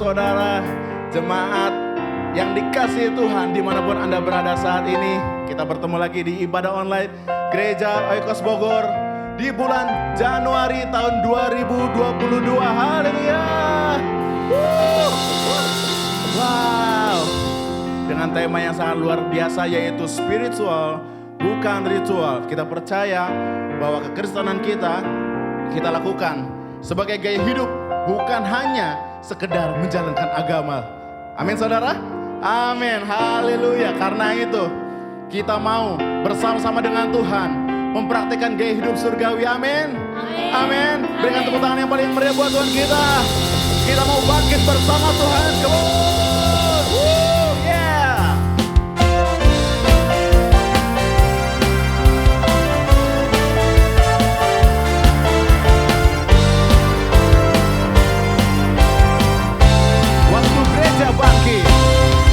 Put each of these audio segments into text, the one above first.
saudara, jemaat yang dikasihi Tuhan dimanapun Anda berada saat ini. Kita bertemu lagi di ibadah online Gereja Oikos Bogor di bulan Januari tahun 2022. Haleluya. Wow. Dengan tema yang sangat luar biasa yaitu spiritual bukan ritual. Kita percaya bahwa kekristenan kita lakukan sebagai gaya hidup, bukan hanya sekedar menjalankan agama. Amin saudara? Amin, haleluya. Karena itu kita mau bersama-sama dengan Tuhan mempraktikkan gaya hidup surgawi. Amin. Amin. Berikan tepuk tangan yang paling meriah buat Tuhan kita. Kita mau bangkit bersama Tuhan. Come on. Yeah. Waktu gereja bangkit.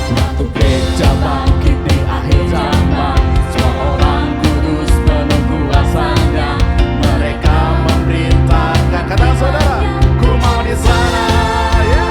Waktu gereja bangkit di akhir zaman, semua orang kudus menunggu asalnya. Mereka memerintahkan, kata saudara, ku mau di sana. Ya.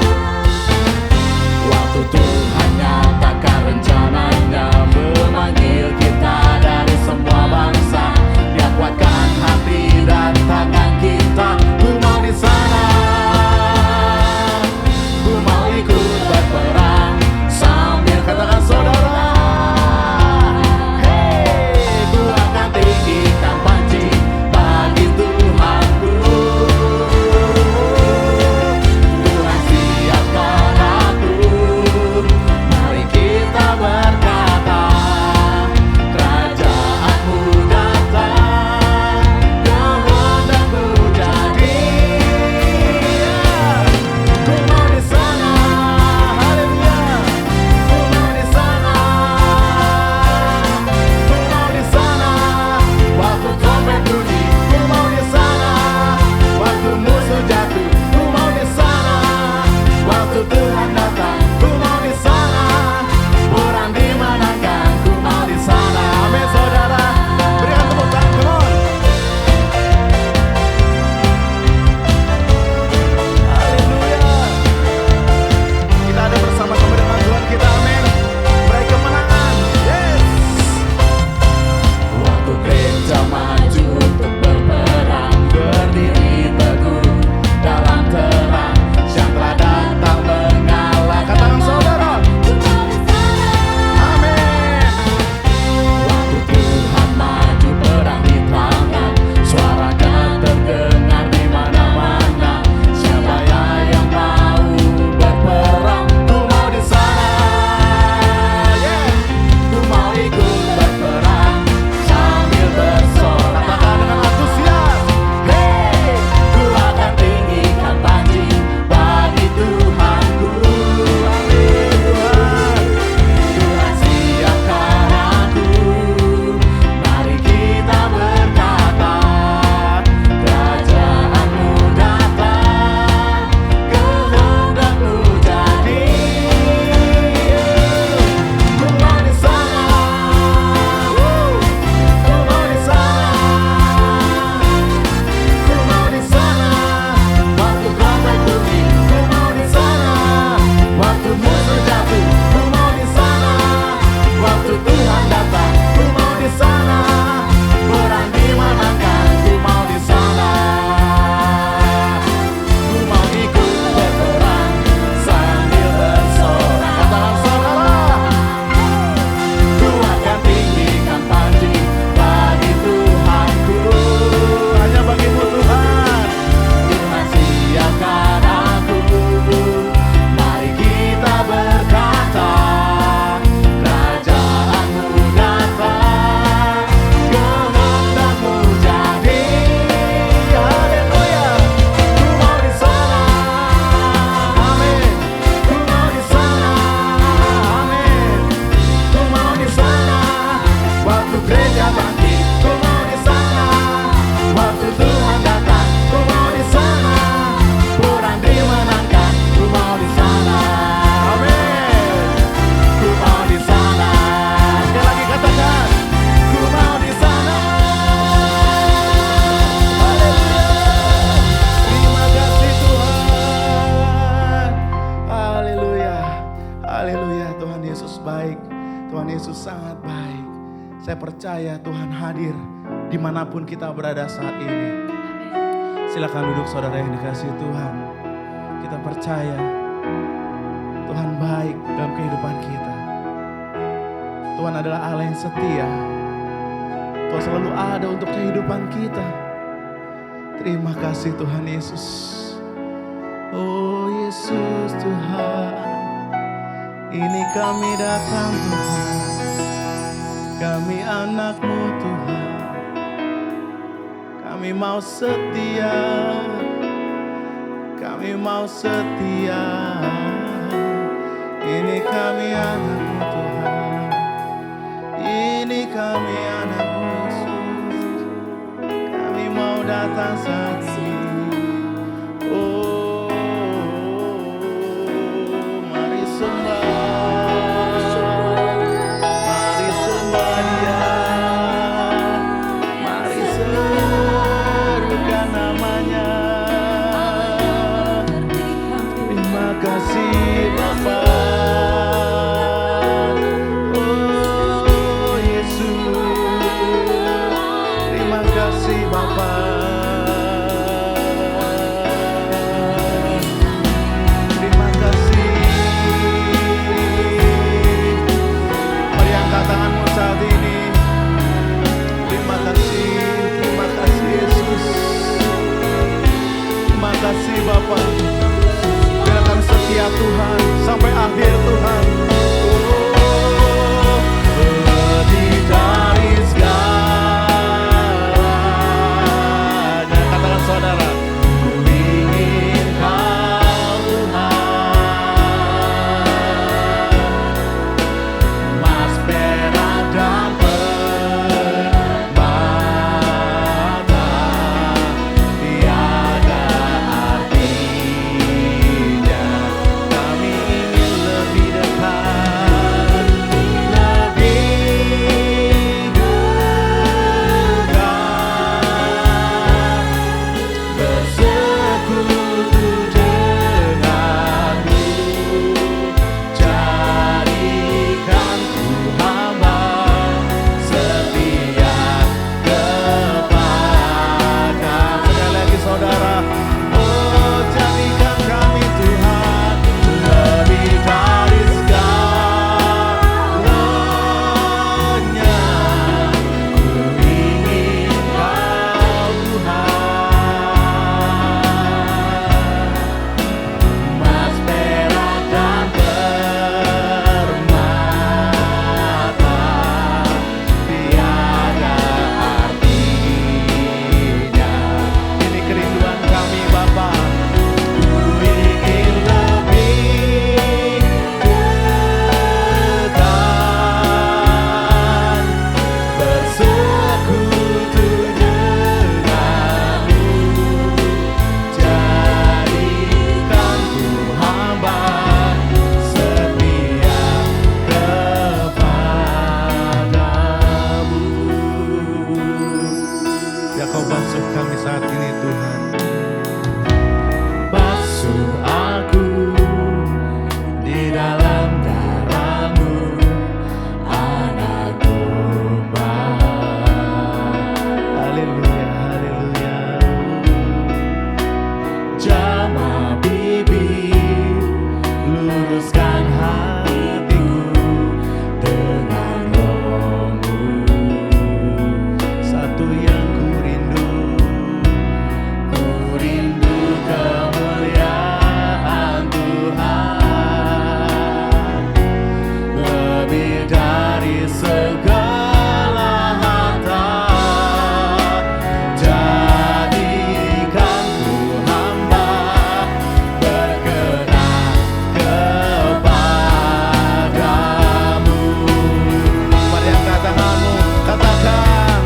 Saya percaya Tuhan hadir dimanapun kita berada saat ini. Silakan duduk saudara yang dikasihi Tuhan. Kita percaya Tuhan baik dalam kehidupan kita. Tuhan adalah Allah yang setia. Tuhan selalu ada untuk kehidupan kita. Terima kasih Tuhan Yesus. Oh Yesus Tuhan, ini kami datang Tuhan. Kami anak-Mu Tuhan. Kami mau setia. Kami mau setia. Ini kami anak-Mu Tuhan. Ini kami anak-Mu Yesus. Kami mau datang saat ini. Oh, mari sembah. Mari sembah Dia. Mari serukan namanya. Terima kasih Bapa. Oh Yesus. Terima kasih Bapa. Terima kasih. Mari angkat tanganmu saat ini. Terima kasih Yesus. Terima kasih Bapa. Biar kami setia Tuhan sampai akhir Tuhan. Oh, lebih dari segalanya. Katakan saudara. Ku ingin Kau Tuhan, emas, perak, dan permata, tiada artinya. Kami ingin lebih dekat, lebih dekat, bersekutu denganmu. Jadikan ku hamba setia kepadamu. Sekali lagi saudara. Oh, jadikan kami Tuhan lebih dari segalanya. Ku ingin Kau Tuhan, emas, perak, dan permata, tiada artinya. Ini kerinduan kami Bapa. Ku ingin lebih dekat, bersekutu denganmu. Jadikan ku hamba setia kepadamu. Ya Kau basuh kami saat ini Tuhan. Basuh aku di dalam darah-Mu, anak domba. Haleluya, haleluya. Jamah bibir, luruskan hatiku dengan Roh-Mu. Satu yang ku rindu kemuliaan Tuhan, lebih dari segala harta. Jadikan ku hamba berkenan kepadamu. Mari angkat tanganmu, katakan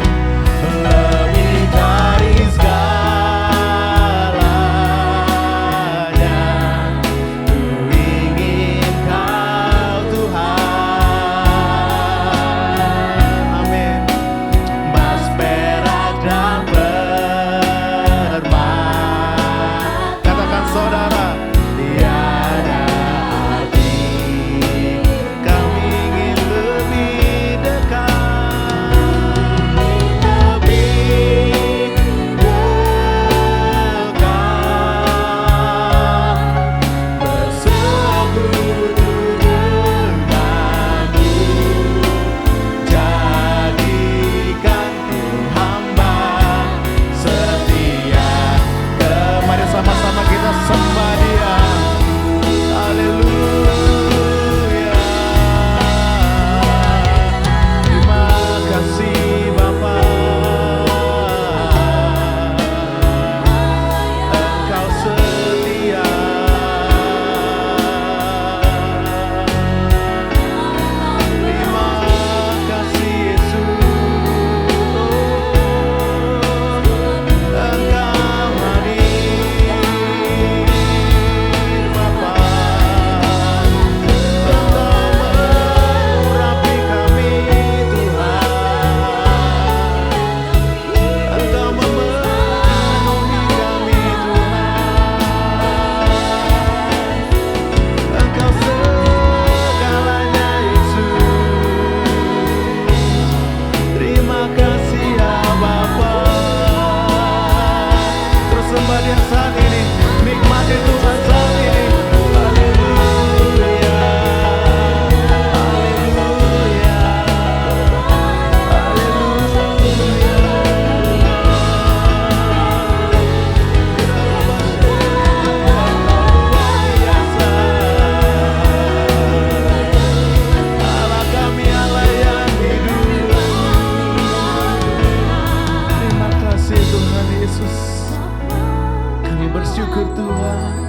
bersyukur Tuhan,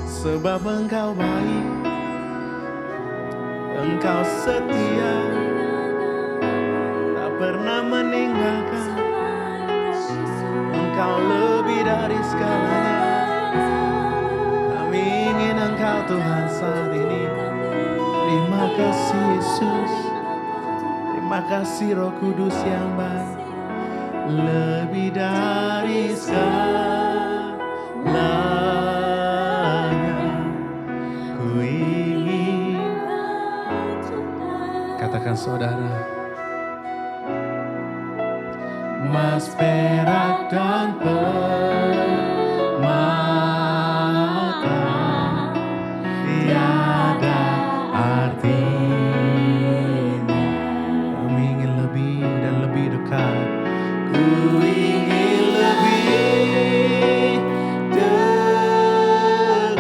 sebab Engkau baik, Engkau setia, tak pernah meninggalkan. Engkau lebih dari segalanya. Kami ingin Engkau Tuhan saat ini. Terima kasih Yesus, terima kasih Roh Kudus yang baik, lebih dari segalanya. Ku ingin, katakan saudara, emas, perak, dan permata tiada artinya. Kami ingin lebih dan lebih dekat. Ku ingin lebih dekat,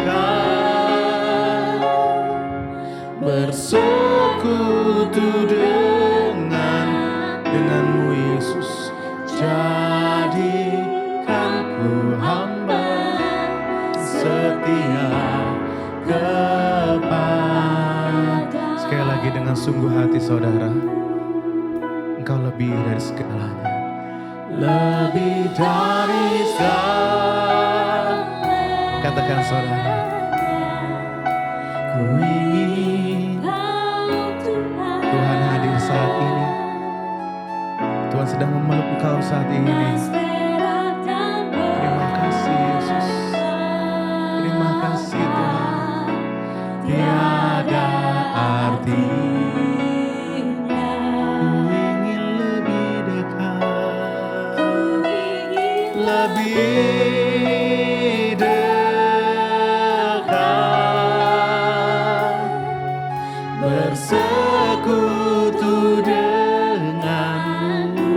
bersekutu denganmu Yesus. Jadikan ku hamba setia kepada. Sekali lagi dengan sungguh hati saudara, Engkau lebih dari segalanya, lebih dari segalanya. Katakan saudara, ku ingin Tuhan hadir saat ini. Tuhan sedang memeluk engkau saat ini. Terima kasih Yesus, terima kasih Tuhan. Tiada artinya. Ku ingin lebih dekat, lebih dekat, bersekutu denganmu.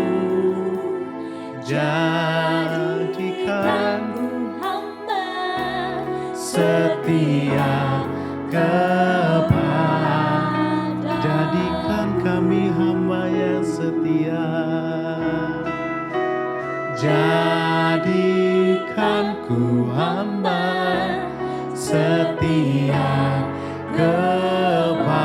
Jadikan hamba setia kepada. Jadikan kami hamba yang setia. Jadikan ku hamba setia kepadamu.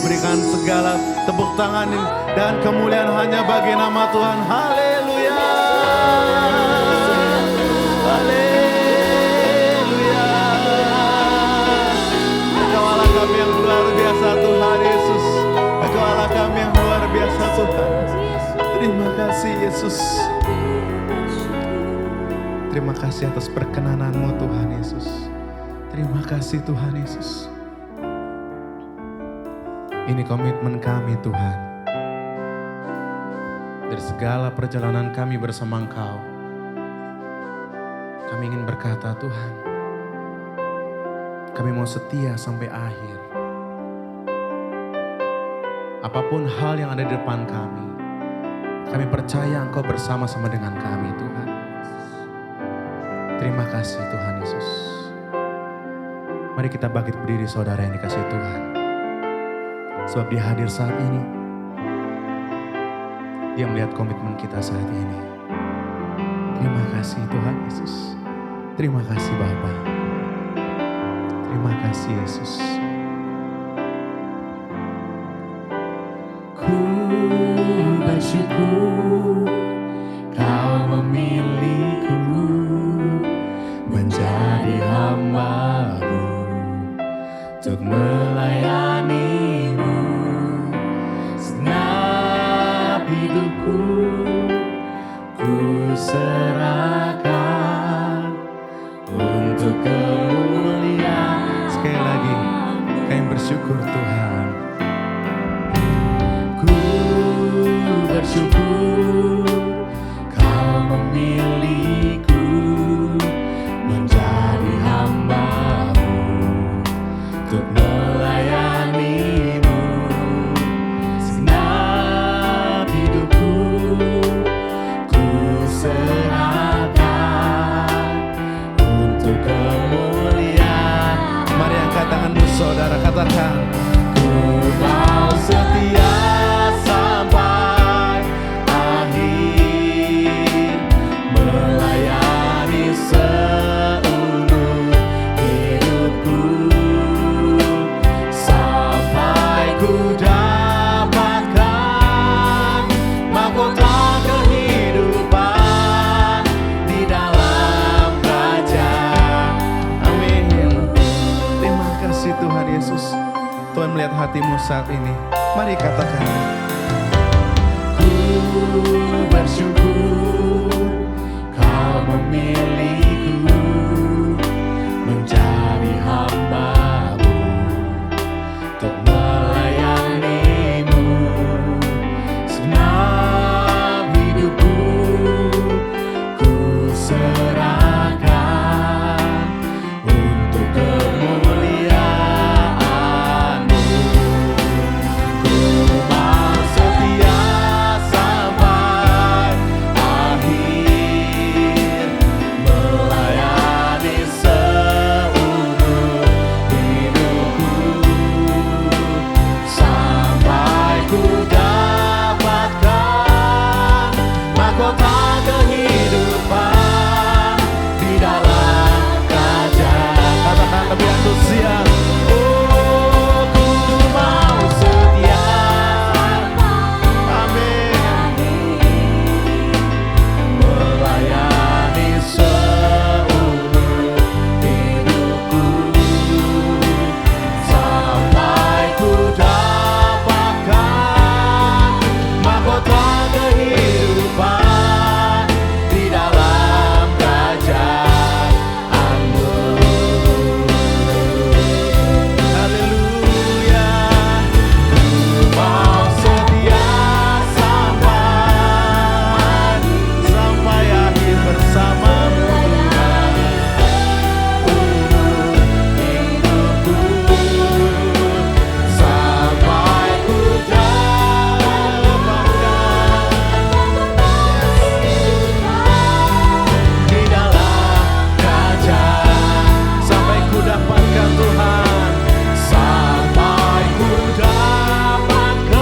Berikan segala tepuk tangan dan kemuliaan hanya bagi nama Tuhan. Haleluya, haleluya. Engkau Allah kami yang luar biasa Tuhan Yesus. Engkau Allah kami yang luar biasa Tuhan. Terima kasih Yesus. Terima kasih atas perkenanan-Mu Tuhan Yesus. Terima kasih Tuhan Yesus. Ini komitmen kami Tuhan. Dari segala perjalanan kami bersama Engkau, kami ingin berkata Tuhan, kami mau setia sampai akhir. Apapun hal yang ada di depan kami percaya Engkau bersama-sama dengan kami Tuhan. Terima kasih Tuhan Yesus. Mari kita bangkit berdiri saudara yang dikasihi Tuhan. Sebab Dia hadir saat ini. Dia melihat komitmen kita saat ini. Terima kasih Tuhan Yesus. Terima kasih Bapa. Terima kasih Yesus. Ku bersyukur Kau memilihku menjadi hamba-Mu untuk melayani-Mu. Segenap hidupku ku serahkan untuk kemuliaan. Sekali lagi kami bersyukur Tuhan. Ku bersyukur melihat hatimu saat ini. Mari katakan. Ku bersyukur Kau memilihku menjadi hamba-Mu untuk melayani-Mu. Segenap hidupku ku serahkan untuk kemuliaan-Mu. Ku mau setia sampai akhir, melayani seumur hidupku, sampai ku dapatkan mahkota kehidupan di dalam kerajaan. Katakan lebih antusias. Oh, ku mau setia. Amin. Melayani seumur hidupku, sampai ku dapatkan mahkota kehidupan di dalam kerajaan-Mu. Haleluya. Ku mau setia Sampai akhir bersama-Mu Tuhan. sampai ku di dalam kerajaan, Sampai ku dapatkan Tuhan. sampai ku dapatkan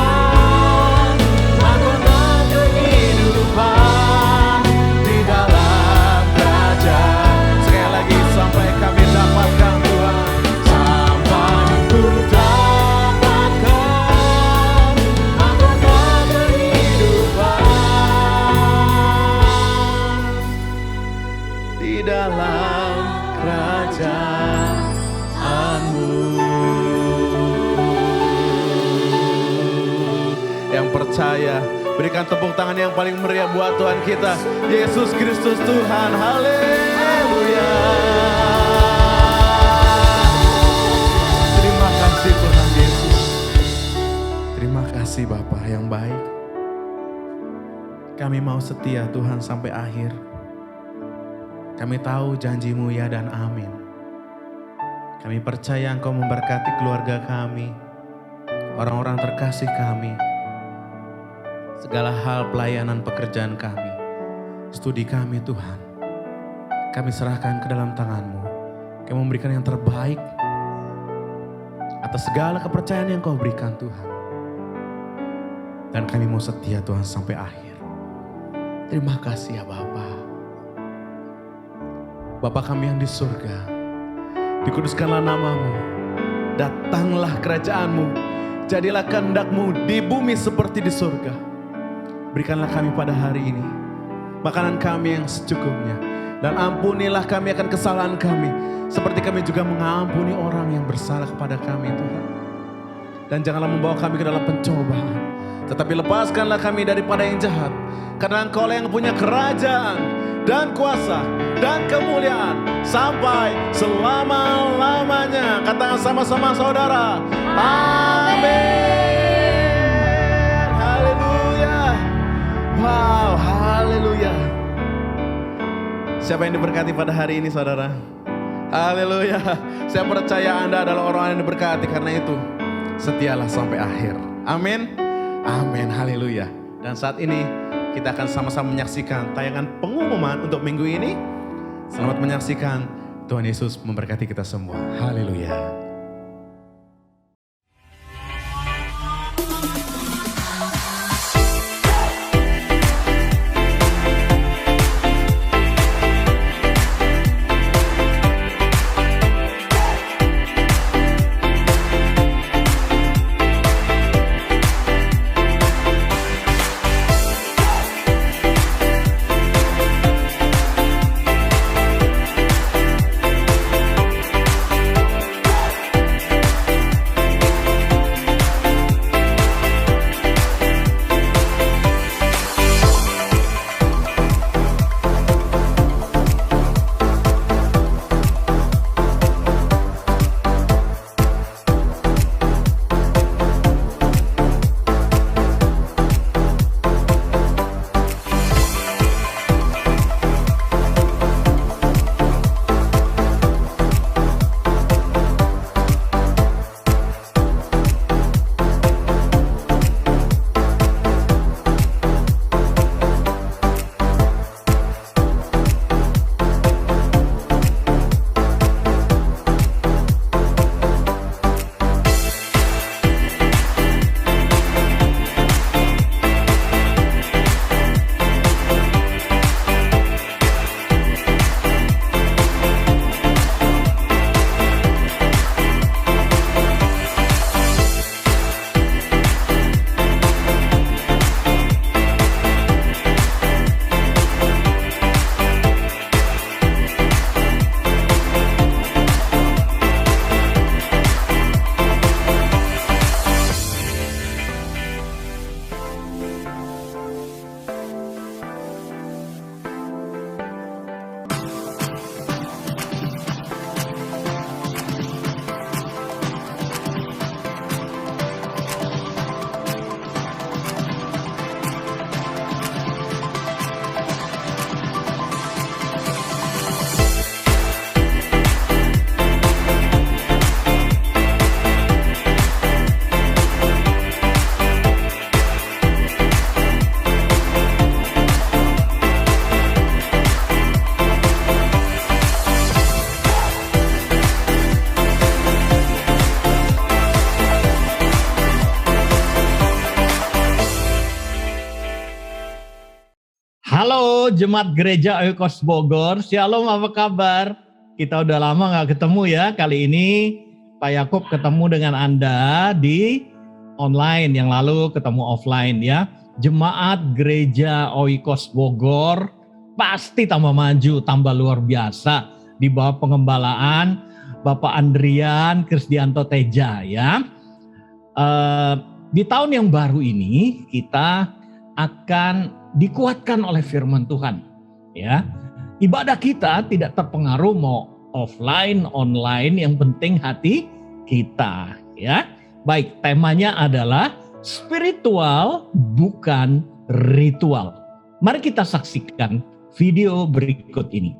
mahkota kehidupan di dalam kerajaan. Sekali lagi, sampai kami dapatkan Tuhan. Sampai ku dapatkan mahkota kehidupan Di dalam kerajaan-Mu. yang percaya, berikan tepuk tangan yang paling meriah buat Tuhan kita, Yesus Kristus Tuhan. Haleluya. Terima kasih Tuhan Yesus. Terima kasih Bapa yang baik. Kami mau setia Tuhan sampai akhir. Kami tahu janji-Mu ya dan amin. Kami percaya Engkau memberkati keluarga kami, orang-orang terkasih kami, segala hal pelayanan pekerjaan kami, studi kami Tuhan. Kami serahkan ke dalam tangan-Mu. Kami memberikan yang terbaik atas segala kepercayaan yang Kau berikan Tuhan. Dan kami mau setia Tuhan sampai akhir. Terima kasih ya Bapa. Bapa kami yang di surga, dikuduskanlah nama-Mu, datanglah kerajaan-Mu, jadilah kehendak-Mu di bumi seperti di surga. Berikanlah kami pada hari ini makanan kami yang secukupnya, dan ampunilah kami akan kesalahan kami, seperti kami juga mengampuni orang yang bersalah kepada kami Tuhan. Dan janganlah membawa kami ke dalam pencobaan, tetapi lepaskanlah kami daripada yang jahat, karena Engkau yang punya kerajaan dan kuasa dan kemuliaan sampai selama-lamanya. Katakan sama-sama saudara. Amin. Haleluya. Wow, haleluya. Siapa yang diberkati pada hari ini saudara? Haleluya. Saya percaya Anda adalah orang yang diberkati, karena itu setialah sampai akhir. Amin. Amin. Haleluya. Dan saat ini kita akan sama-sama menyaksikan tayangan pengumuman untuk minggu ini. Selamat menyaksikan. Tuhan Yesus memberkati kita semua. Haleluya. Halo Jemaat Gereja Oikos Bogor, Shalom, apa kabar? Kita udah lama gak ketemu ya. Kali ini Pak Yakub ketemu dengan Anda di online, yang lalu ketemu offline ya. Jemaat Gereja Oikos Bogor pasti tambah maju, tambah luar biasa di bawah pengembalaan Bapak Andrian Krisdianto Teja ya. Di tahun yang baru ini kita akan dikuatkan oleh firman Tuhan ya. Ibadah kita tidak terpengaruh mau offline, online, yang penting hati kita ya. Baik, temanya adalah spiritual bukan ritual. Mari kita saksikan video berikut ini.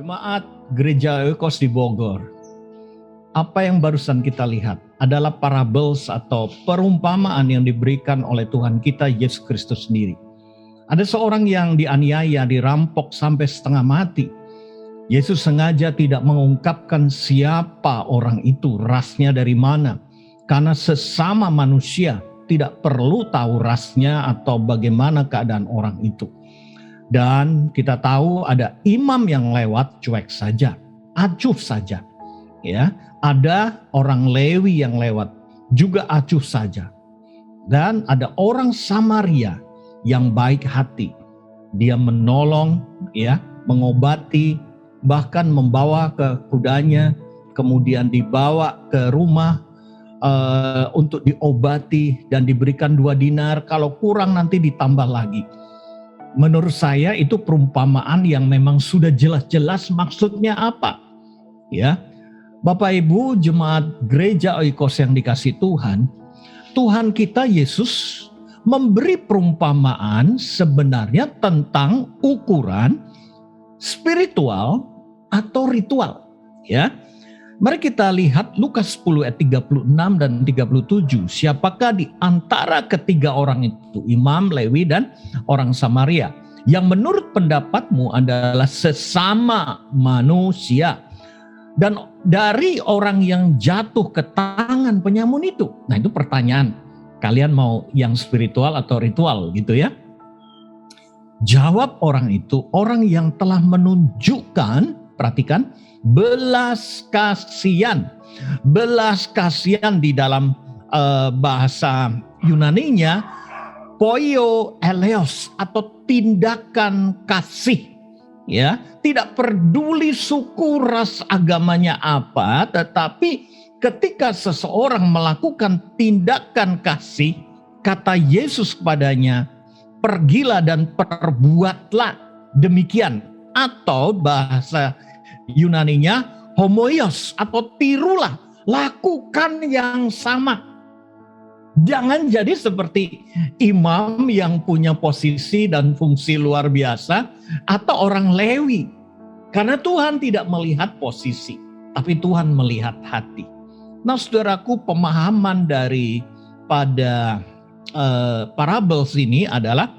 Jemaat Gereja Oikos di Bogor, apa yang barusan kita lihat adalah parables atau perumpamaan yang diberikan oleh Tuhan kita Yesus Kristus sendiri. Ada seorang yang dianiaya, dirampok sampai setengah mati. Yesus sengaja tidak mengungkapkan siapa orang itu, rasnya dari mana. Karena sesama manusia tidak perlu tahu rasnya atau bagaimana keadaan orang itu. Dan kita tahu ada imam yang lewat cuek saja, acuh saja. Ya, ada orang Lewi yang lewat juga acuh saja. Dan ada orang Samaria yang baik hati. Dia menolong, ya, mengobati, bahkan membawa ke kudanya, kemudian dibawa ke rumah untuk diobati dan diberikan 2 dinar. Kalau kurang nanti ditambah lagi. Menurut saya itu perumpamaan yang memang sudah jelas-jelas maksudnya apa. Ya, Bapak Ibu jemaat Gereja Oikos yang dikasihi Tuhan, Tuhan kita Yesus memberi perumpamaan sebenarnya tentang ukuran spiritual atau ritual. Ya, mari kita lihat Lukas 10 ayat 36 dan 37. Siapakah di antara ketiga orang itu, imam, Lewi, dan orang Samaria, yang menurut pendapatmu adalah sesama manusia dan dari orang yang jatuh ke tangan penyamun itu? Nah, itu pertanyaan. Kalian mau yang spiritual atau ritual gitu ya? Jawab orang itu, orang yang telah menunjukkan, perhatikan, belas kasihan. Belas kasihan di dalam bahasa Yunaninya poio eleos atau tindakan kasih. Ya, tidak peduli suku ras agamanya apa, tetapi ketika seseorang melakukan tindakan kasih, kata Yesus kepadanya, pergilah dan perbuatlah demikian. Atau bahasa Yunaninya homoios atau tirulah, lakukan yang sama. Jangan jadi seperti imam yang punya posisi dan fungsi luar biasa atau orang Lewi. Karena Tuhan tidak melihat posisi, tapi Tuhan melihat hati. Nah, saudaraku, pemahaman dari pada parables ini adalah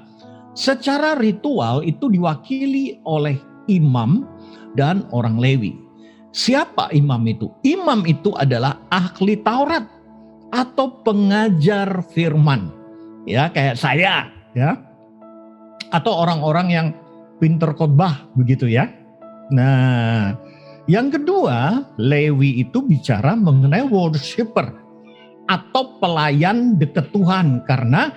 secara ritual itu diwakili oleh imam dan orang Lewi. Siapa imam itu? Imam itu adalah ahli Taurat atau pengajar firman. Ya, kayak saya, ya. Atau orang-orang yang pinter khotbah begitu ya. Nah, yang kedua, Lewi itu bicara mengenai worshiper atau pelayan dekat Tuhan, karena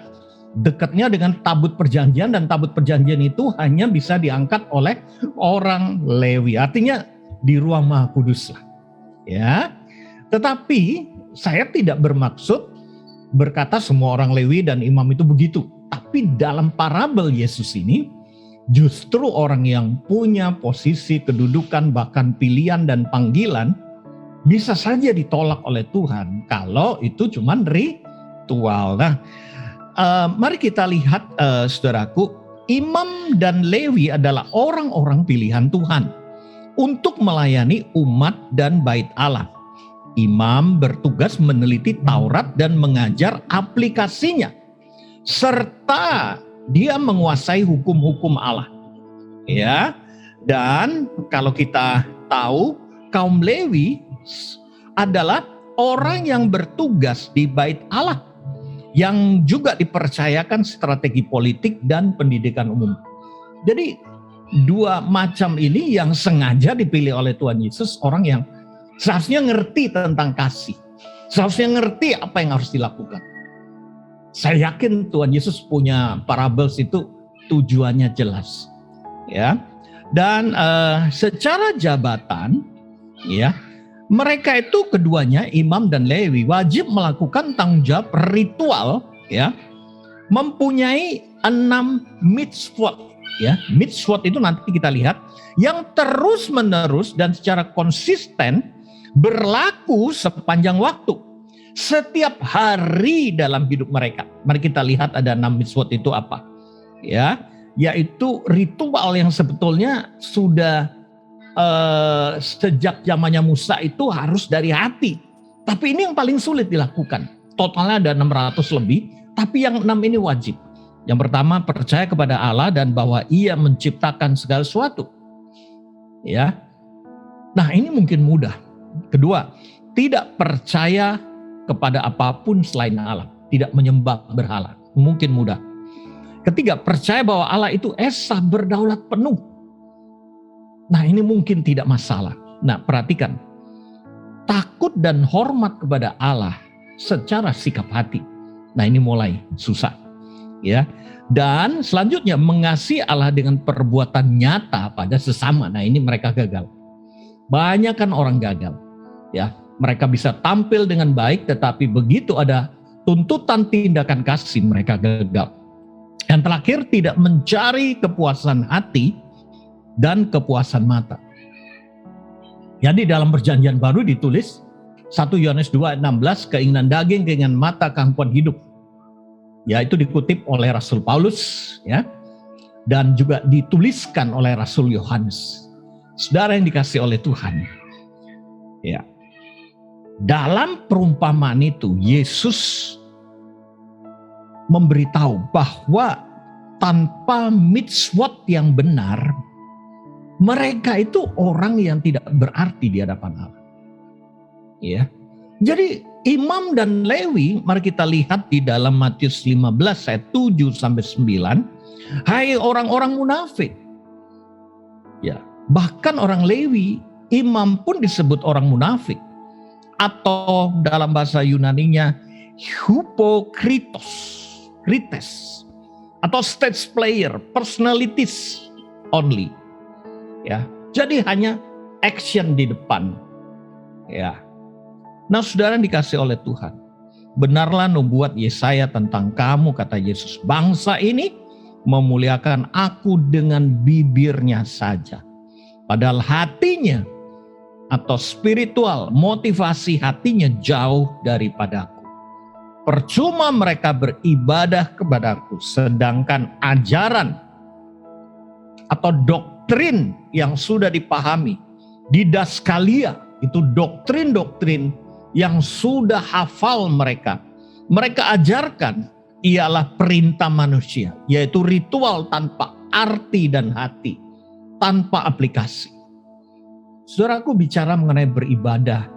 dekatnya dengan tabut perjanjian, dan tabut perjanjian itu hanya bisa diangkat oleh orang Lewi. Artinya di ruang Maha Kudus lah. Ya. Tetapi saya tidak bermaksud berkata semua orang Lewi dan imam itu begitu. Tapi dalam parabel Yesus ini justru orang yang punya posisi, kedudukan, bahkan pilihan dan panggilan bisa saja ditolak oleh Tuhan kalau itu cuma ritual. Nah, mari kita lihat saudaraku, imam dan Lewi adalah orang-orang pilihan Tuhan untuk melayani umat dan bait Allah. Imam bertugas meneliti Taurat dan mengajar aplikasinya, serta dia menguasai hukum-hukum Allah. Ya, dan kalau kita tahu, kaum Lewi adalah orang yang bertugas di bait Allah, yang juga dipercayakan strategi politik dan pendidikan umum. Jadi dua macam ini yang sengaja dipilih oleh Tuhan Yesus, orang yang seharusnya ngerti tentang kasih, seharusnya ngerti apa yang harus dilakukan. Saya yakin Tuhan Yesus punya parables itu tujuannya jelas, ya. Dan secara jabatan, ya, mereka itu keduanya imam dan Lewi wajib melakukan tanggung jawab ritual, ya, mempunyai 6 mitzvot, ya. Mitzvot itu nanti kita lihat yang terus menerus dan secara konsisten berlaku sepanjang waktu, setiap hari dalam hidup mereka. Mari kita lihat ada 6 mitzvot itu apa, ya, yaitu ritual yang sebetulnya sudah sejak zamannya Musa itu harus dari hati. Tapi ini yang paling sulit dilakukan. Totalnya ada 600 lebih, tapi yang 6 ini wajib. Yang pertama, percaya kepada Allah dan bahwa Ia menciptakan segala sesuatu. Ya. Nah, ini mungkin mudah. Kedua, tidak percaya kepada apapun selain Allah, tidak menyembah berhala. Mungkin mudah. Ketiga, percaya bahwa Allah itu esa berdaulat penuh. Nah, ini mungkin tidak masalah. Nah, perhatikan. Takut dan hormat kepada Allah secara sikap hati. Nah, ini mulai susah. Ya. Dan selanjutnya mengasihi Allah dengan perbuatan nyata pada sesama. Nah, ini mereka gagal. Banyak kan orang gagal. Ya, mereka bisa tampil dengan baik, tetapi begitu ada tuntutan tindakan kasih, mereka gagal. Yang terakhir, tidak mencari kepuasan hati dan kepuasan mata. Jadi dalam perjanjian baru ditulis 1 Yohanes 2:16, keinginan daging, keinginan mata, kehampuan hidup. Ya, itu dikutip oleh Rasul Paulus, ya. Dan juga dituliskan oleh Rasul Yohanes. Saudara yang dikasih oleh Tuhan. Ya. Dalam perumpamaan itu Yesus memberitahu bahwa tanpa mitzvot yang benar, mereka itu orang yang tidak berarti di hadapan Allah. Ya. Jadi imam dan Lewi, mari kita lihat di dalam Matius 15 ayat 7 sampai 9, hai orang-orang munafik. Ya, bahkan orang Lewi, imam pun disebut orang munafik. Atau dalam bahasa Yunaninya hypokritos, krites, atau stage player, personalities only. Ya, jadi hanya action di depan. Ya. Nah, saudara yang dikasih oleh Tuhan, benarlah nubuat Yesaya tentang kamu, kata Yesus. Bangsa ini memuliakan aku dengan bibirnya saja, padahal hatinya atau spiritual, motivasi hatinya jauh daripadaku. Percuma mereka beribadah kepadaku, sedangkan ajaran atau doktrin yang sudah dipahami, didaskalia, itu doktrin-doktrin yang sudah hafal mereka ajarkan ialah perintah manusia, yaitu ritual tanpa arti dan hati, tanpa aplikasi. Saudaraku, bicara mengenai beribadah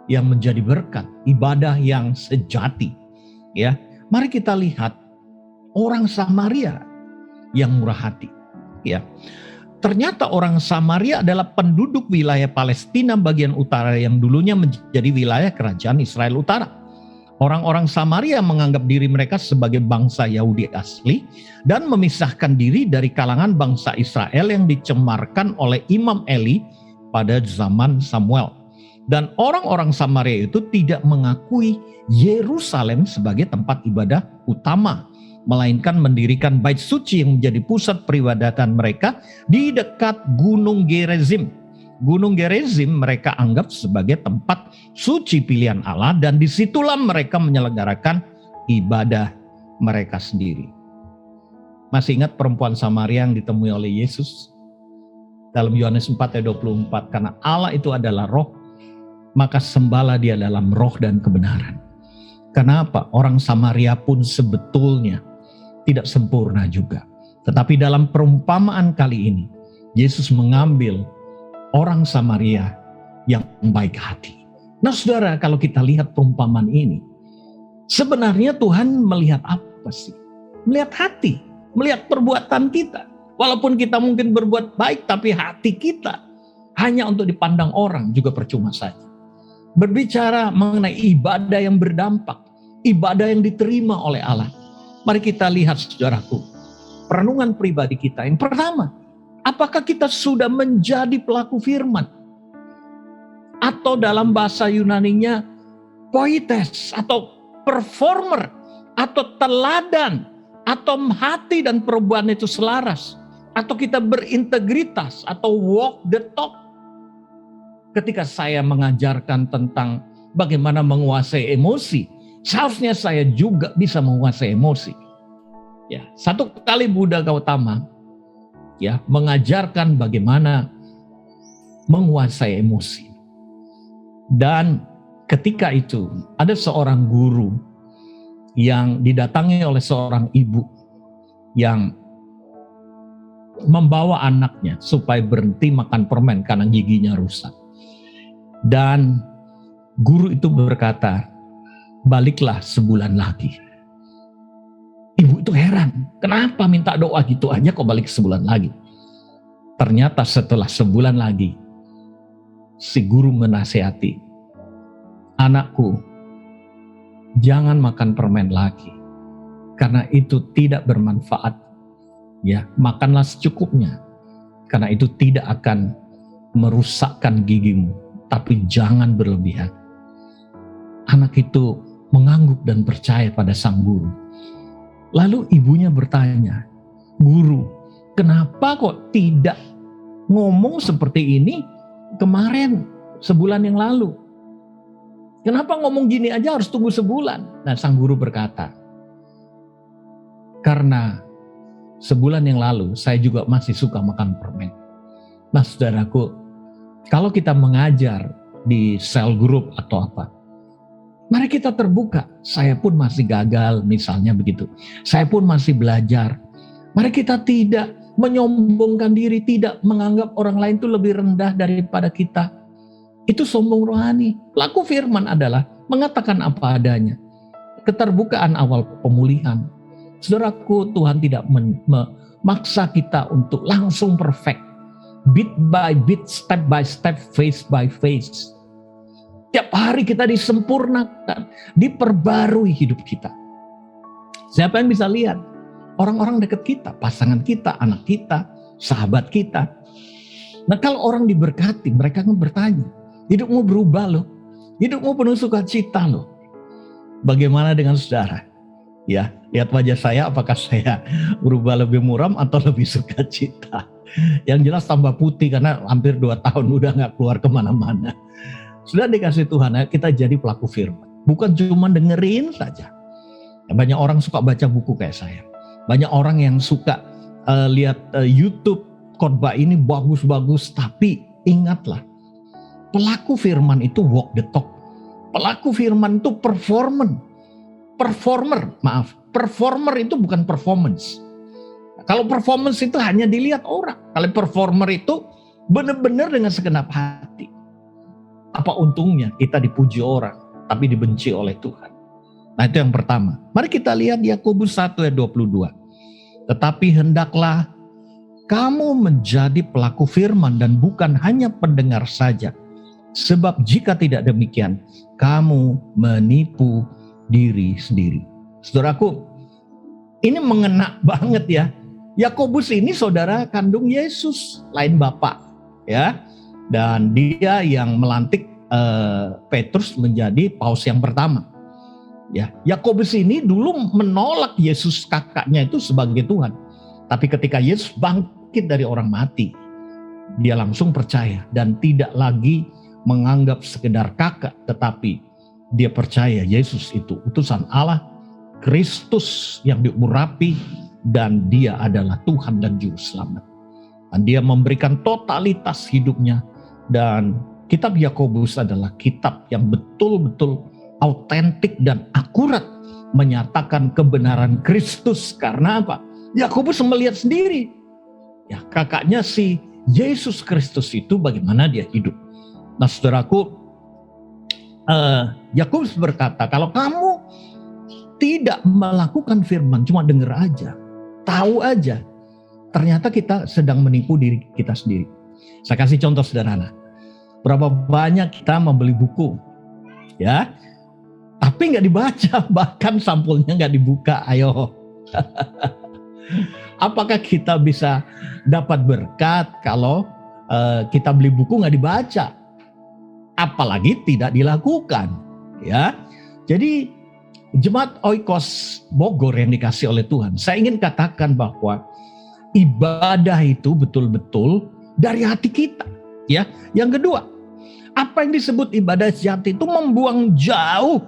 yang menjadi berkat, ibadah yang sejati. Ya, mari kita lihat orang Samaria yang murah hati. Ya, ternyata orang Samaria adalah penduduk wilayah Palestina bagian utara yang dulunya menjadi wilayah kerajaan Israel Utara. Orang-orang Samaria menganggap diri mereka sebagai bangsa Yahudi asli dan memisahkan diri dari kalangan bangsa Israel yang dicemarkan oleh Imam Eli pada zaman Samuel. Dan orang-orang Samaria itu tidak mengakui Yerusalem sebagai tempat ibadah utama, melainkan mendirikan bait suci yang menjadi pusat peribadatan mereka di dekat Gunung Gerizim. Gunung Gerizim mereka anggap sebagai tempat suci pilihan Allah, dan disitulah mereka menyelenggarakan ibadah mereka sendiri. Masih ingat perempuan Samaria yang ditemui oleh Yesus? Dalam Yohanes 4 ayat 24, karena Allah itu adalah roh, maka sembahlah dia dalam roh dan kebenaran. Kenapa? Orang Samaria pun sebetulnya tidak sempurna juga. Tetapi dalam perumpamaan kali ini, Yesus mengambil orang Samaria yang baik hati. Nah, saudara, kalau kita lihat perumpamaan ini, sebenarnya Tuhan melihat apa sih? Melihat hati, melihat perbuatan kita. Walaupun kita mungkin berbuat baik, tapi hati kita hanya untuk dipandang orang juga percuma saja. Berbicara mengenai ibadah yang berdampak, ibadah yang diterima oleh Allah. Mari kita lihat, saudaraku, perenungan pribadi kita. Yang pertama, apakah kita sudah menjadi pelaku firman? Atau dalam bahasa Yunaninya, poites, atau performer, atau teladan, atau hati dan perbuatan itu selaras. Atau kita berintegritas, atau walk the talk. Ketika saya mengajarkan tentang bagaimana menguasai emosi, seharusnya saya juga bisa menguasai emosi. Ya, satu kali Buddha Gautama ya mengajarkan bagaimana menguasai emosi. Dan ketika itu ada seorang guru yang didatangi oleh seorang ibu yang membawa anaknya supaya berhenti makan permen karena giginya rusak. Dan guru itu berkata, baliklah sebulan lagi. Ibu itu heran, kenapa minta doa gitu aja kok balik sebulan lagi? Ternyata setelah sebulan lagi, si guru menasihati, anakku, jangan makan permen lagi, karena itu tidak bermanfaat. Ya, makanlah secukupnya, karena itu tidak akan merusakkan gigimu, tapi jangan berlebihan. Anak itu mengangguk dan percaya pada sang guru. Lalu ibunya bertanya, guru, kenapa kok tidak ngomong seperti ini kemarin, sebulan yang lalu? Kenapa ngomong gini aja harus tunggu sebulan? Nah, sang guru berkata, karena sebulan yang lalu saya juga masih suka makan permen. Nah, saudaraku, kalau kita mengajar di sel group atau apa, mari kita terbuka. Saya pun masih gagal, misalnya begitu. Saya pun masih belajar. Mari kita tidak menyombongkan diri, tidak menganggap orang lain itu lebih rendah daripada kita. Itu sombong rohani. Pelaku firman adalah mengatakan apa adanya. Keterbukaan awal pemulihan. Saudaraku, Tuhan tidak memaksa kita untuk langsung perfect. Bit by bit, step by step, phase by phase. Tiap hari kita disempurnakan, diperbarui hidup kita. Siapa yang bisa lihat? Orang-orang dekat kita, pasangan kita, anak kita, sahabat kita. Nah, kalau orang diberkati, mereka akan bertanya, hidupmu berubah loh, hidupmu penuh sukacita loh. Bagaimana dengan saudara? Ya, lihat wajah saya, apakah saya berubah lebih muram atau lebih sukacita? Yang jelas tambah putih karena hampir 2 tahun udah gak keluar kemana-mana. Sudah dikasih Tuhan, kita jadi pelaku firman. Bukan cuma dengerin saja. Banyak orang suka baca buku kayak saya. Banyak orang yang suka lihat YouTube khotbah ini bagus-bagus. Tapi ingatlah, pelaku firman itu walk the talk. Pelaku firman itu performer itu bukan performance. Kalau performance itu hanya dilihat orang. Kalau performer itu benar-benar dengan segenap hati. Apa untungnya kita dipuji orang, tapi dibenci oleh Tuhan? Nah, itu yang pertama. Mari kita lihat Yakobus 1 ayat 22. Tetapi hendaklah kamu menjadi pelaku firman dan bukan hanya pendengar saja. Sebab jika tidak demikian, kamu menipu diri sendiri. Saudaraku, ini mengena banget ya. Yakobus ini saudara kandung Yesus, lain bapak, ya. Dan dia yang melantik Petrus menjadi paus yang pertama. Ya, Yakobus ini dulu menolak Yesus kakaknya itu sebagai Tuhan. Tapi ketika Yesus bangkit dari orang mati, dia langsung percaya dan tidak lagi menganggap sekedar kakak, tetapi dia percaya Yesus itu utusan Allah, Kristus yang diurapi, dan dia adalah Tuhan dan Juru Selamat. Dan dia memberikan totalitas hidupnya. Dan kitab Yakobus adalah kitab yang betul-betul autentik dan akurat menyatakan kebenaran Kristus. Karena apa? Yakobus melihat sendiri. Ya, kakaknya si Yesus Kristus itu bagaimana dia hidup. Nah, saudaraku, Yakobus berkata, kalau kamu tidak melakukan firman, cuma dengar aja, tahu aja, ternyata kita sedang menipu diri kita sendiri. Saya kasih contoh sederhana. Berapa banyak kita membeli buku, ya, tapi nggak dibaca, bahkan sampulnya nggak dibuka. Ayo, apakah kita bisa dapat berkat kalau kita beli buku nggak dibaca? Apalagi tidak dilakukan, ya. Jadi Jemaat Oikos Bogor yang dikasih oleh Tuhan, saya ingin katakan bahwa ibadah itu betul-betul dari hati kita, ya. Yang kedua, apa yang disebut ibadah sejati itu membuang jauh.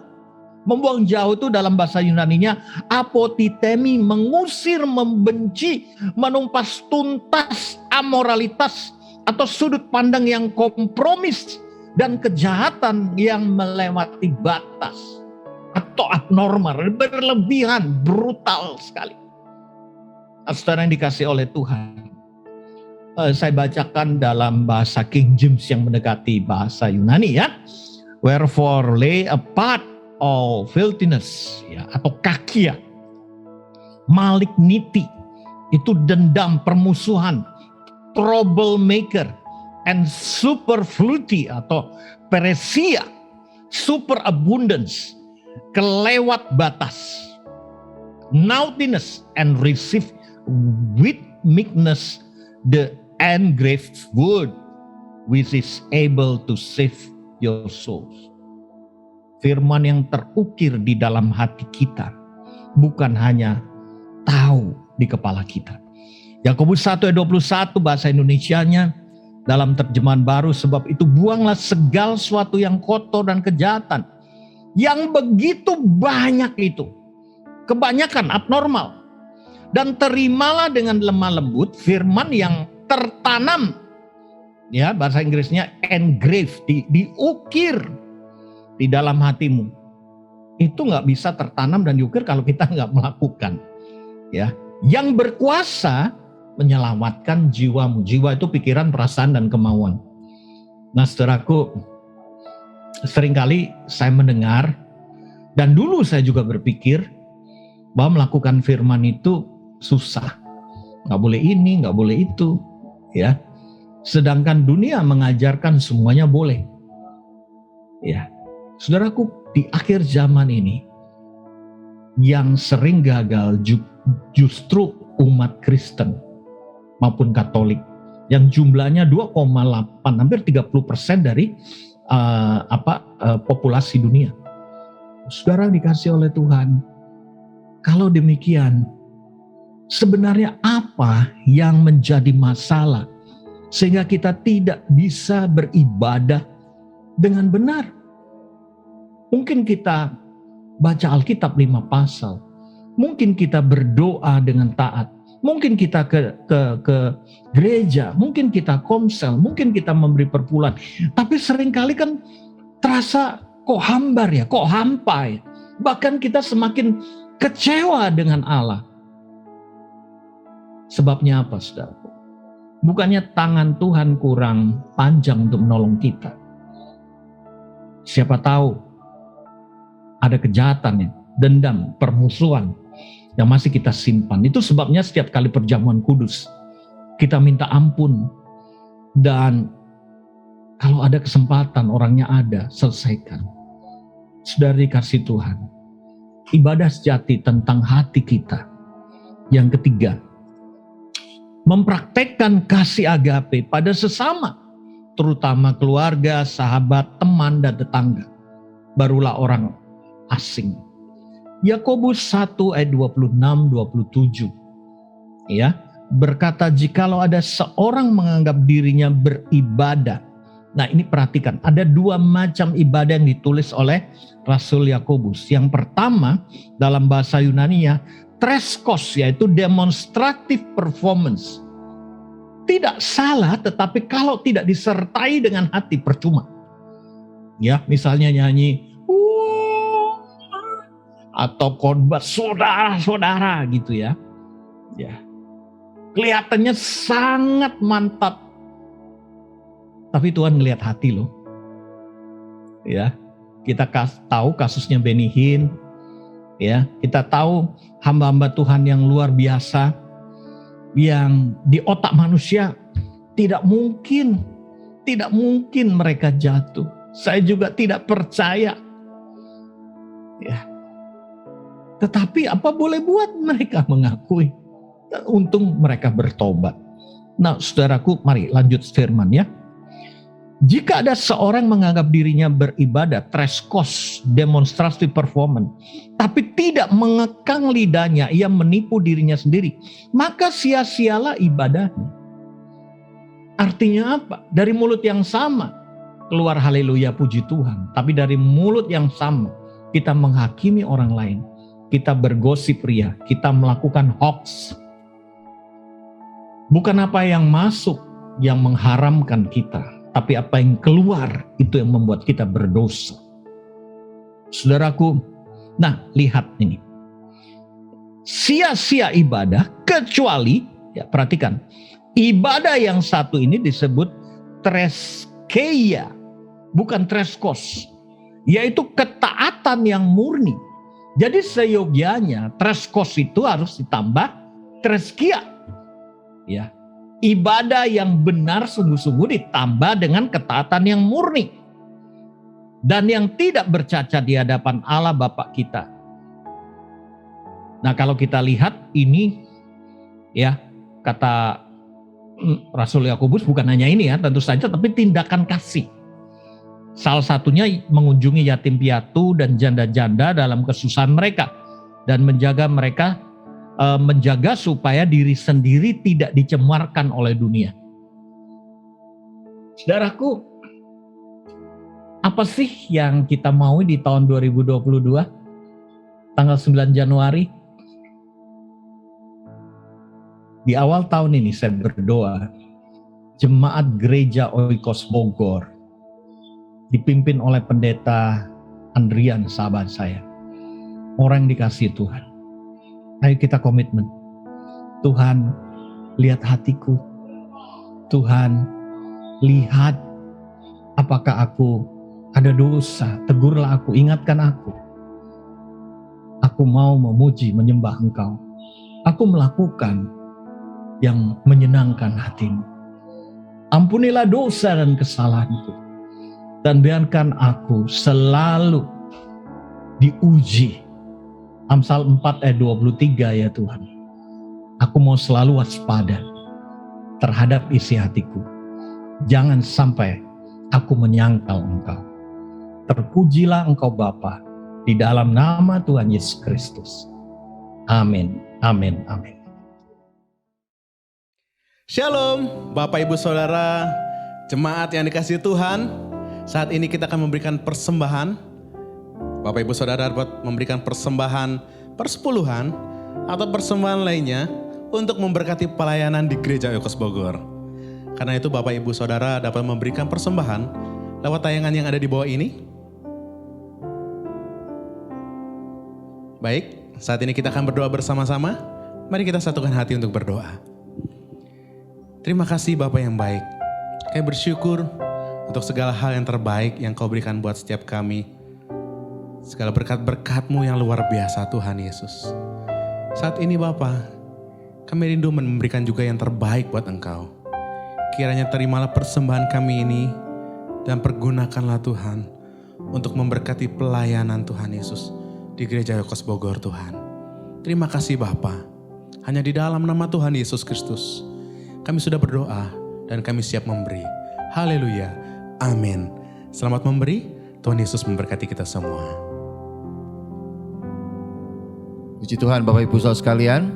Membuang jauh itu dalam bahasa Yunaninya apotitemi, mengusir, membenci, menumpas tuntas amoralitas, atau sudut pandang yang kompromis dan kejahatan yang melewati batas atau abnormal, berlebihan, brutal sekali. Saudara yang dikasih oleh Tuhan, saya bacakan dalam bahasa King James yang mendekati bahasa Yunani ya. Wherefore lay apart all filthiness, ya, atau kakia, malignity, itu dendam, permusuhan, troublemaker, and superfluity atau peresia, superabundance, kelewat batas, naughtiness, and receive with meekness the engraved word which is able to save your souls. Firman yang terukir di dalam hati kita, bukan hanya tahu di kepala kita. Yakobus 1 ayat 21 bahasa Indonesianya dalam terjemahan baru, sebab itu buanglah segala sesuatu yang kotor dan kejahatan yang begitu banyak itu, kebanyakan abnormal, dan terimalah dengan lemah lembut firman yang tertanam, ya bahasa Inggrisnya engraved, diukir di dalam hatimu. Itu nggak bisa tertanam dan diukir kalau kita nggak melakukan, ya. Yang berkuasa menyelamatkan jiwamu. Jiwa itu pikiran, perasaan, dan kemauan. Nah, saudaraku, seringkali saya mendengar, dan dulu saya juga berpikir bahwa melakukan firman itu susah. Nggak boleh ini, nggak boleh itu, ya. Sedangkan dunia mengajarkan semuanya boleh. Ya, saudaraku, di akhir zaman ini yang sering gagal justru umat Kristen maupun Katolik yang jumlahnya 2,8, hampir 30% dari populasi dunia. Saudara dikasih oleh Tuhan, kalau demikian, sebenarnya apa yang menjadi masalah sehingga kita tidak bisa beribadah dengan benar? Mungkin kita baca Alkitab 5 pasal, mungkin kita berdoa dengan taat, mungkin kita ke gereja, mungkin kita komsel, mungkin kita memberi perpuluhan, tapi seringkali kan terasa kok hambar ya, kok hampa ya. Bahkan kita semakin kecewa dengan Allah. Sebabnya apa, saudaraku? Bukannya tangan Tuhan kurang panjang untuk menolong kita. Siapa tahu ada kejahatan ya, dendam, permusuhan yang masih kita simpan. Itu sebabnya setiap kali perjamuan kudus kita minta ampun, dan kalau ada kesempatan, orangnya ada, selesaikan. Saudara dikasih Tuhan, ibadah sejati tentang hati kita. Yang ketiga, mempraktekkan kasih agape pada sesama, terutama keluarga, sahabat, teman, dan tetangga. Barulah orang asing. Yakobus 1 ayat 26-27 ya, berkata, jikalau ada seorang menganggap dirinya beribadah. Nah, ini perhatikan, ada 2 macam ibadah yang ditulis oleh Rasul Yakobus. Yang pertama dalam bahasa Yunani-nya treskos, yaitu demonstrative performance. Tidak salah, tetapi kalau tidak disertai dengan hati percuma. Ya, misalnya nyanyi atau khotbah saudara-saudara gitu ya. Ya. Kelihatannya sangat mantap. Tapi Tuhan ngelihat hati loh. Ya. Kita tahu kasusnya Benny Hinn. Ya, kita tahu hamba-hamba Tuhan yang luar biasa yang di otak manusia tidak mungkin mereka jatuh. Saya juga tidak percaya. Ya. Tetapi apa boleh buat, mereka mengakui. Untung mereka bertobat. Nah, saudaraku, mari lanjut firman ya. Jika ada seorang menganggap dirinya beribadah, treskos, demonstrasi performance, tapi tidak mengekang lidahnya, ia menipu dirinya sendiri, maka sia-sialah ibadahnya. Artinya apa? Dari mulut yang sama keluar haleluya puji Tuhan, tapi dari mulut yang sama kita menghakimi orang lain, kita bergosip ria, kita melakukan hoax. Bukan apa yang masuk yang mengharamkan kita, tapi apa yang keluar itu yang membuat kita berdosa. Saudaraku, nah lihat ini. Sia-sia ibadah kecuali, ya perhatikan, ibadah yang satu ini disebut treskeia, bukan treskos, yaitu ketaatan yang murni. Jadi seyogianya treskos itu harus ditambah treskia. Ya, ibadah yang benar sungguh-sungguh ditambah dengan ketaatan yang murni dan yang tidak bercacat di hadapan Allah Bapa kita. Nah, kalau kita lihat ini, ya, kata Rasul Yakobus bukan hanya ini ya, tentu saja, tapi tindakan kasih. Salah satunya mengunjungi yatim piatu dan janda-janda dalam kesusahan mereka dan menjaga mereka, menjaga supaya diri sendiri tidak dicemarkan oleh dunia. Saudaraku, apa sih yang kita mau di tahun 2022? Tanggal 9 Januari. Di awal tahun ini saya berdoa, Jemaat Gereja Oikos Bogor dipimpin oleh pendeta Andrian, sahabat saya, orang yang dikasihi Tuhan. Ayo kita komitmen. Tuhan, lihat hatiku. Tuhan, lihat apakah aku ada dosa. Tegurlah aku, ingatkan aku. Aku mau memuji, menyembah Engkau. Aku melakukan yang menyenangkan hatimu. Ampunilah dosa dan kesalahanku. Dan biarkan aku selalu diuji. Amsal 4 ayat 23 ya Tuhan. Aku mau selalu waspada terhadap isi hatiku. Jangan sampai aku menyangkal Engkau. Terpujilah Engkau Bapa di dalam nama Tuhan Yesus Kristus. Amin, amin, amin. Shalom Bapak Ibu Saudara, jemaat yang dikasihi Tuhan. Saat ini kita akan memberikan persembahan. Bapak Ibu Saudara dapat memberikan persembahan persepuluhan atau persembahan lainnya untuk memberkati pelayanan di Gereja Oikos Bogor. Karena itu Bapak Ibu Saudara dapat memberikan persembahan lewat tayangan yang ada di bawah ini. Baik, saat ini kita akan berdoa bersama-sama. Mari kita satukan hati untuk berdoa. Terima kasih Bapak yang baik. Kami bersyukur untuk segala hal yang terbaik yang Kau berikan buat setiap kami. Segala berkat-berkat-Mu yang luar biasa Tuhan Yesus. Saat ini Bapa, kami rindu memberikan juga yang terbaik buat Engkau. Kiranya terimalah persembahan kami ini dan pergunakanlah Tuhan untuk memberkati pelayanan Tuhan Yesus di Gereja Oikos Bogor Tuhan. Terima kasih Bapa. Hanya di dalam nama Tuhan Yesus Kristus kami sudah berdoa dan kami siap memberi. Haleluya. Amin. Selamat memberi. Tuhan Yesus memberkati kita semua. Puji Tuhan Bapak Ibu Saudara sekalian,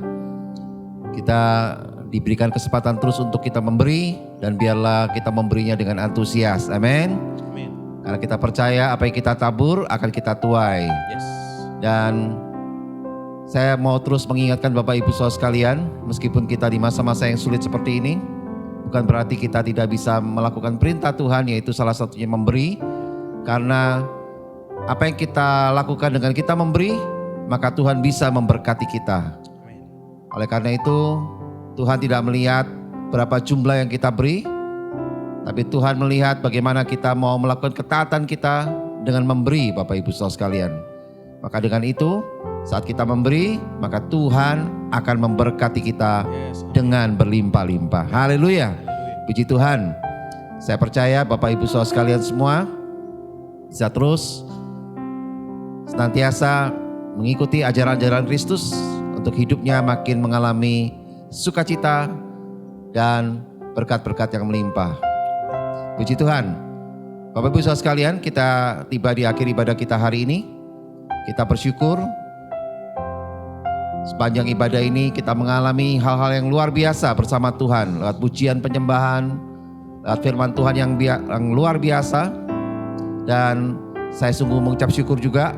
kita diberikan kesempatan terus untuk kita memberi dan biarlah kita memberinya dengan antusias. Amin. Karena kita percaya apa yang kita tabur akan kita tuai. Yes. Dan saya mau terus mengingatkan Bapak Ibu Saudara sekalian, meskipun kita di masa-masa yang sulit seperti ini, bukan berarti kita tidak bisa melakukan perintah Tuhan, yaitu salah satunya memberi. Karena apa yang kita lakukan dengan kita memberi, maka Tuhan bisa memberkati kita. Oleh karena itu, Tuhan tidak melihat berapa jumlah yang kita beri, tapi Tuhan melihat bagaimana kita mau melakukan ketaatan kita dengan memberi Bapak Ibu Saudara sekalian. Maka dengan itu, saat kita memberi, maka Tuhan akan memberkati kita dengan berlimpah-limpah. Haleluya. Puji Tuhan. Saya percaya Bapak Ibu Saudara sekalian semua bisa terus senantiasa mengikuti ajaran-ajaran Kristus untuk hidupnya makin mengalami sukacita dan berkat-berkat yang melimpah. Puji Tuhan. Bapak Ibu Saudara sekalian, kita tiba di akhir ibadah kita hari ini. Kita bersyukur sepanjang ibadah ini kita mengalami hal-hal yang luar biasa bersama Tuhan. Lewat pujian penyembahan, lewat firman Tuhan yang luar biasa. Dan saya sungguh mengucap syukur juga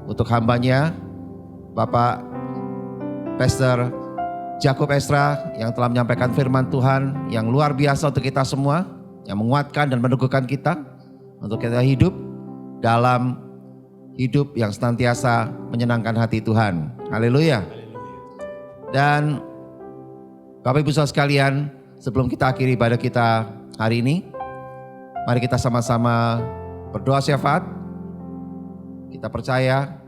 untuk hambanya Bapak Pastor Jacob Esra yang telah menyampaikan firman Tuhan yang luar biasa untuk kita semua, yang menguatkan dan meneguhkan kita untuk kita hidup dalam hidup yang senantiasa menyenangkan hati Tuhan. Haleluya. Dan Bapak Ibu Saudara sekalian, sebelum kita akhiri ibadah kita hari ini, mari kita sama-sama berdoa syafaat. Kita percaya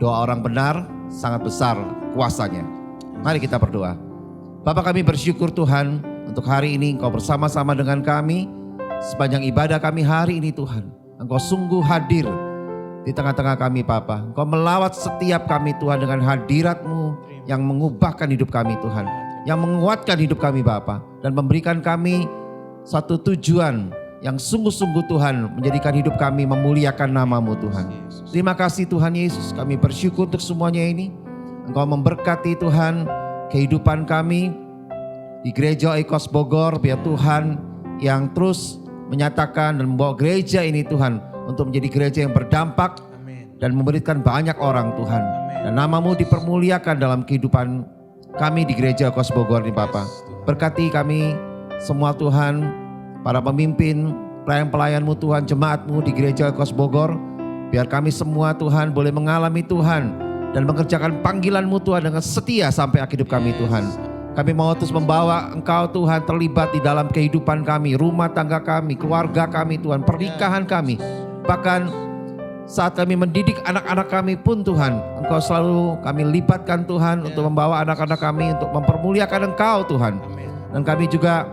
doa orang benar sangat besar kuasanya. Mari kita berdoa. Bapa, kami bersyukur Tuhan untuk hari ini Engkau bersama-sama dengan kami. Sepanjang ibadah kami hari ini Tuhan, Engkau sungguh hadir di tengah-tengah kami Bapa. Engkau melawat setiap kami Tuhan dengan hadirat-Mu yang mengubahkan hidup kami Tuhan, yang menguatkan hidup kami Bapa, dan memberikan kami satu tujuan yang sungguh-sungguh Tuhan menjadikan hidup kami memuliakan nama-Mu Tuhan. Terima kasih Tuhan Yesus, kami bersyukur untuk semuanya ini. Engkau memberkati Tuhan kehidupan kami di Gereja Oikos Bogor. Biar Tuhan yang terus menyatakan dan membawa gereja ini Tuhan untuk menjadi gereja yang berdampak dan memberikan banyak orang Tuhan. Dan nama-Mu dipermuliakan dalam kehidupan kami di Gereja Oikos Bogor ini Bapa. Berkati kami semua Tuhan, para pemimpin, pelayan-pelayan-Mu Tuhan, jemaat-Mu di Gereja Oikos Bogor. Biar kami semua Tuhan boleh mengalami Tuhan dan mengerjakan panggilan-Mu Tuhan dengan setia sampai akhir hidup kami Tuhan. Kami mau terus membawa Engkau Tuhan terlibat di dalam kehidupan kami, rumah tangga kami, keluarga kami Tuhan, pernikahan kami. Bahkan saat kami mendidik anak-anak kami pun Tuhan, Engkau selalu kami libatkan Tuhan untuk membawa anak-anak kami untuk mempermuliakan Engkau Tuhan. Dan kami juga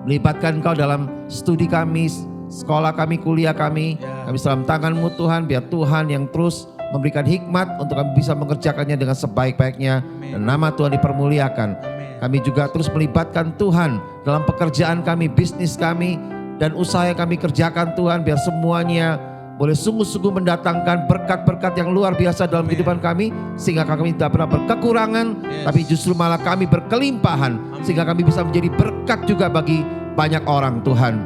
melibatkan Engkau dalam studi kami, sekolah kami, kuliah kami. Kami dalam tangan-Mu Tuhan, biar Tuhan yang terus memberikan hikmat untuk kami bisa mengerjakannya dengan sebaik-baiknya. Dan nama Tuhan dipermuliakan. Kami juga terus melibatkan Tuhan dalam pekerjaan kami, bisnis kami, dan usaha yang kami kerjakan Tuhan. Biar semuanya boleh sungguh-sungguh mendatangkan berkat-berkat yang luar biasa dalam kehidupan kami. Sehingga kami tidak pernah berkekurangan, tapi justru malah kami berkelimpahan. Sehingga kami bisa menjadi berkat juga bagi banyak orang Tuhan.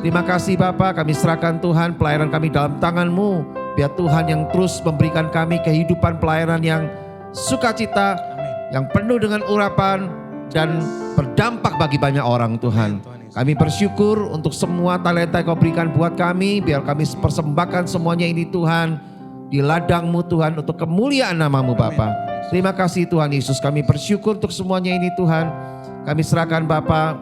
Terima kasih Bapa, kami serahkan Tuhan pelayanan kami dalam tangan-Mu. Biar Tuhan yang terus memberikan kami kehidupan pelayanan yang sukacita, yang penuh dengan urapan dan berdampak bagi banyak orang Tuhan. Kami bersyukur untuk semua talenta yang Kau berikan buat kami. Biar kami persembahkan semuanya ini Tuhan di ladang-Mu Tuhan untuk kemuliaan nama-Mu Bapa. Terima kasih Tuhan Yesus, kami bersyukur untuk semuanya ini Tuhan. Kami serahkan Bapa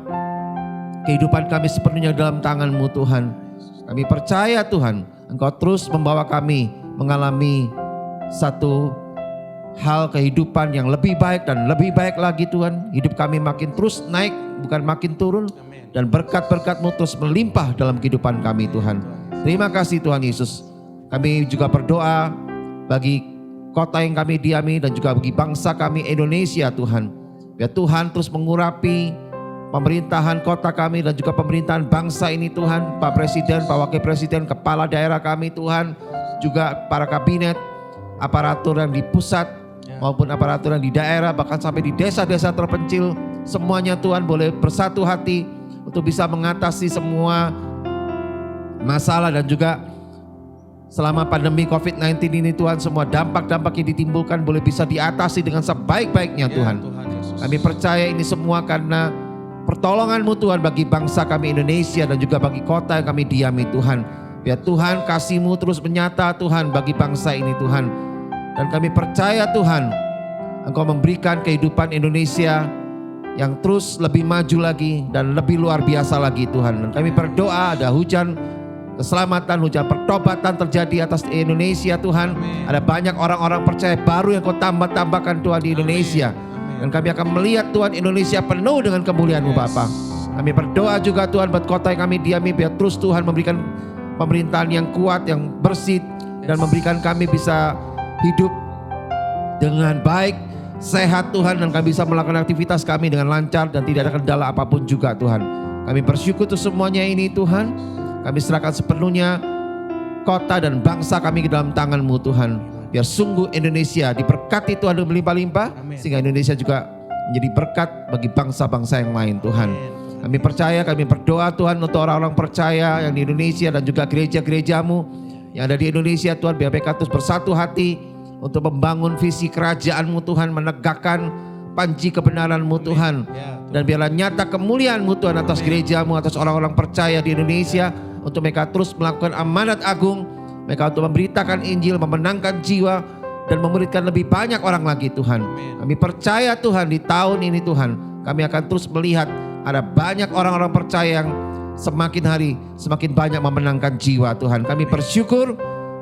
kehidupan kami sepenuhnya dalam tangan-Mu Tuhan. Kami percaya Tuhan, Engkau terus membawa kami mengalami satu hal kehidupan yang lebih baik dan lebih baik lagi Tuhan. Hidup kami makin terus naik, bukan makin turun. Dan berkat-berkat-Mu terus melimpah dalam kehidupan kami Tuhan. Terima kasih Tuhan Yesus. Kami juga berdoa bagi kota yang kami diami dan juga bagi bangsa kami Indonesia Tuhan. Biar Tuhan terus mengurapi pemerintahan kota kami dan juga pemerintahan bangsa ini Tuhan. Pak Presiden, Pak Wakil Presiden, kepala daerah kami Tuhan. Juga para kabinet, aparatur yang di pusat maupun aparatur yang di daerah, bahkan sampai di desa-desa terpencil. Semuanya Tuhan boleh bersatu hati untuk bisa mengatasi semua masalah. Dan juga selama pandemi COVID-19 ini Tuhan, semua dampak-dampak yang ditimbulkan boleh bisa diatasi dengan sebaik-baiknya Tuhan. Kami percaya ini semua karena pertolongan-Mu Tuhan bagi bangsa kami Indonesia dan juga bagi kota yang kami diami Tuhan. Biar Tuhan kasih-Mu terus menyata Tuhan bagi bangsa ini Tuhan. Dan kami percaya Tuhan, Engkau memberikan kehidupan Indonesia yang terus lebih maju lagi dan lebih luar biasa lagi Tuhan. Dan kami berdoa ada hujan keselamatan, hujan pertobatan terjadi atas Indonesia Tuhan. Ada banyak orang-orang percaya baru yang Kau tambahkan Tuhan di Indonesia. Dan kami akan melihat Tuhan Indonesia penuh dengan kemuliaan-Mu Bapa. Kami berdoa juga Tuhan buat kota yang kami diami. Biar terus Tuhan memberikan pemerintahan yang kuat, yang bersih. Dan memberikan kami bisa hidup dengan baik, sehat Tuhan. Dan kami bisa melakukan aktivitas kami dengan lancar dan tidak ada kendala apapun juga Tuhan. Kami bersyukur untuk semuanya ini Tuhan. Kami serahkan sepenuhnya kota dan bangsa kami ke dalam tangan-Mu Tuhan. Biar sungguh Indonesia diberkati Tuhan dengan melimpah-limpah. Sehingga Indonesia juga menjadi berkat bagi bangsa-bangsa yang lain Tuhan. Kami percaya, kami berdoa Tuhan untuk orang-orang percaya yang di Indonesia dan juga gereja-gereja-Mu yang ada di Indonesia Tuhan. Biar mereka terus bersatu hati untuk membangun visi kerajaan-Mu Tuhan, menegakkan panji kebenaran-Mu Tuhan. Dan biarlah nyata kemuliaan-Mu Tuhan atas gereja-Mu, atas orang-orang percaya di Indonesia. Untuk mereka terus melakukan amanat agung. Mereka untuk memberitakan Injil, memenangkan jiwa, dan memuridkan lebih banyak orang lagi Tuhan. Kami percaya Tuhan di tahun ini Tuhan, kami akan terus melihat ada banyak orang-orang percaya yang semakin hari semakin banyak memenangkan jiwa Tuhan. Kami bersyukur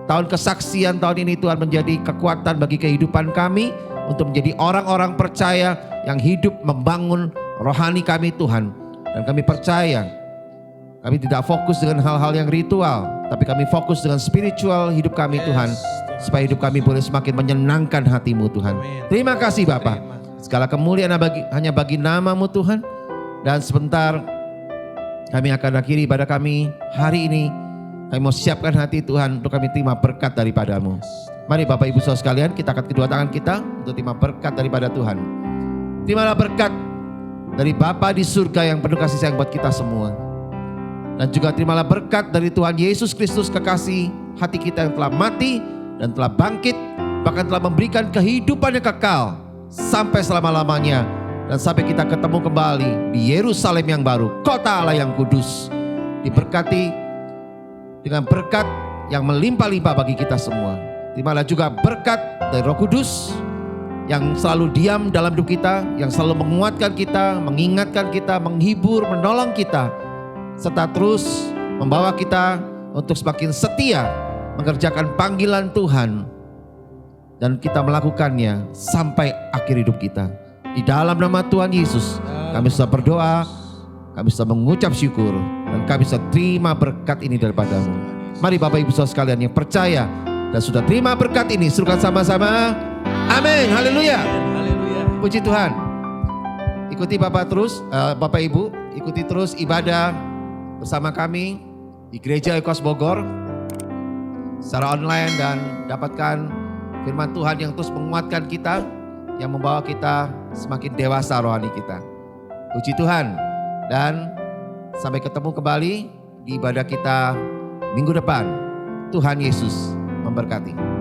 tahun kesaksian tahun ini Tuhan menjadi kekuatan bagi kehidupan kami untuk menjadi orang-orang percaya yang hidup membangun rohani kami Tuhan. Dan kami percaya kami tidak fokus dengan hal-hal yang ritual, tapi kami fokus dengan spiritual hidup kami Tuhan. Supaya hidup kami boleh semakin menyenangkan hati-Mu Tuhan. Terima kasih Bapa. Segala kemuliaan hanya bagi nama-Mu Tuhan. Dan sebentar kami akan akhiri ibadah kami hari ini. Kami mau siapkan hati Tuhan untuk kami terima berkat daripada-Mu. Mari Bapak Ibu Saudara sekalian, kita angkat kedua tangan kita untuk terima berkat daripada Tuhan. Terimalah berkat dari Bapa di surga yang penuh kasih sayang buat kita semua. Dan juga terimalah berkat dari Tuhan Yesus Kristus, kekasih hati kita yang telah mati dan telah bangkit, bahkan telah memberikan kehidupan yang kekal sampai selama-lamanya. Dan sampai kita ketemu kembali di Yerusalem yang baru, kota Allah yang kudus. Diberkati dengan berkat yang melimpah-limpah bagi kita semua. Terimalah juga berkat dari Roh Kudus yang selalu diam dalam hidup kita, yang selalu menguatkan kita, mengingatkan kita, menghibur, menolong kita, serta terus membawa kita untuk semakin setia mengerjakan panggilan Tuhan, dan kita melakukannya sampai akhir hidup kita. Di dalam nama Tuhan Yesus kami sudah berdoa, kami sudah mengucap syukur, dan kami sudah terima berkat ini daripada-Mu. Mari Bapak Ibu Saudara sekalian yang percaya dan sudah terima berkat ini, serukan sama-sama amin, haleluya. Puji Tuhan. Ikuti Bapak terus, Bapak Ibu ikuti terus ibadah bersama kami di Gereja Eukos Bogor secara online, dan dapatkan firman Tuhan yang terus menguatkan kita, yang membawa kita semakin dewasa rohani kita. Puji Tuhan. Dan sampai ketemu kembali di ibadah kita minggu depan. Tuhan Yesus memberkati.